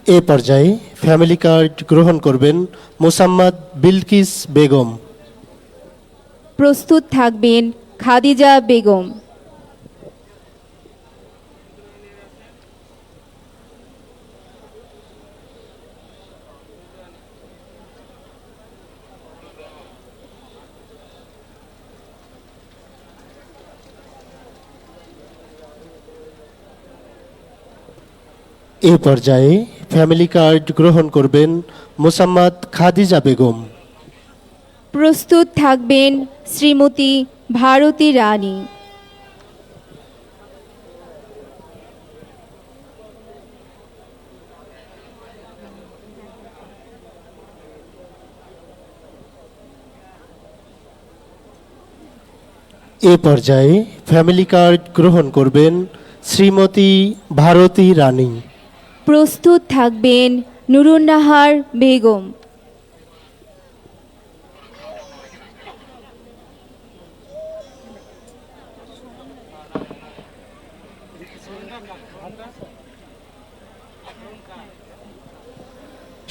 এ পর্যায়ে family card গ্রহণ করবেন মোসাম্মদ বিলকিস বেগম। প্রস্তুত থাকবেন খাদিজা বেগম। এ পর্যায়ে ফ্যামিলি কার্ড গ্রহণ করবেন মোসাম্মদ খাদিজা বেগম। প্রস্তুত থাকবেন শ্রীমতী ভারতী রানী। এ পর্যায়ে ফ্যামিলি কার্ড গ্রহণ করবেন শ্রীমতী ভারতী রানী। প্রস্তুত থাকবেন নুরুন্নাহার বেগম।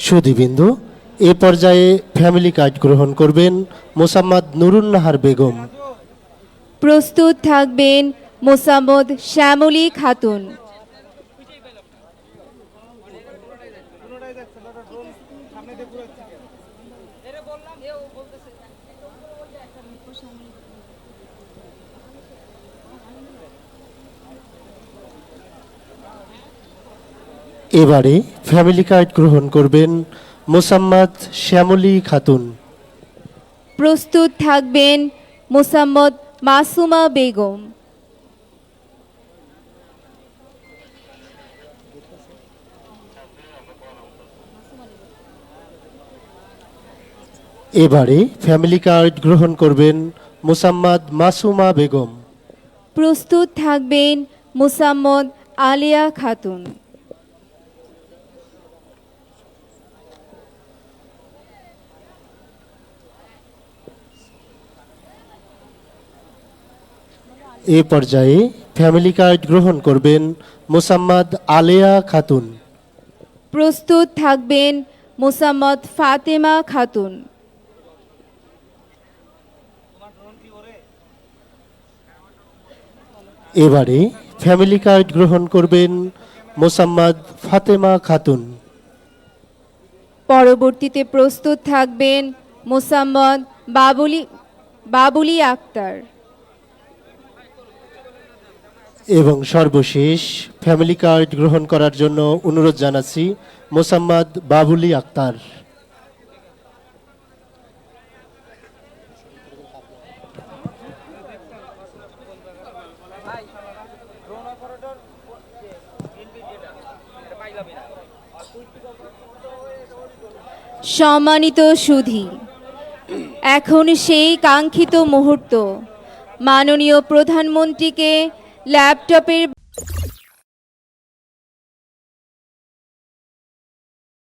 সুধীবৃন্দু, এ পর্যায়ে ফ্যামিলি কার্ড গ্রহণ করবেন মোসাম্মদ নুরুন্নাহার বেগম। প্রস্তুত থাকবেন মোসাম্মদ শ্যামলী খাতুন। এবারে ফ্যামিলি কার্ড গ্রহণ করবেন মোসাম্মদ শ্যামলী খাতুন। প্রস্তুত থাকবেন মোসাম্মদ মাসুমা বেগম। এবারে ফ্যামিলি কার্ড গ্রহণ করবেন মোসাম্মদ মাসুমা বেগম। প্রস্তুত থাকবেন মোসাম্মদ আলিয়া খাতুন। এ পর্যায়ে ফ্যামিলি কার্ড গ্রহণ করবেন মোসাম্মদ আলেয়া খাতুন। প্রস্তুত থাকবেন মোসাম্মদ ফাতেমা খাতুন। এবারে ফ্যামিলি কার্ড গ্রহণ করবেন মোসাম্মদ ফাতেমা খাতুন। পরবর্তীতে প্রস্তুত থাকবেন মোসাম্মদ বাবুলি আক্তার। এবং সর্বশেষ ফ্যামিলি কার্ড গ্রহণ করার জন্য অনুরোধ জানাচ্ছি মোসাম্মদ বাবুলি আক্তার। সম্মানিত সুধী, এখন সেই কাঙ্ক্ষিত মুহূর্ত। মাননীয় প্রধানমন্ত্রীকে ল্যাপটপের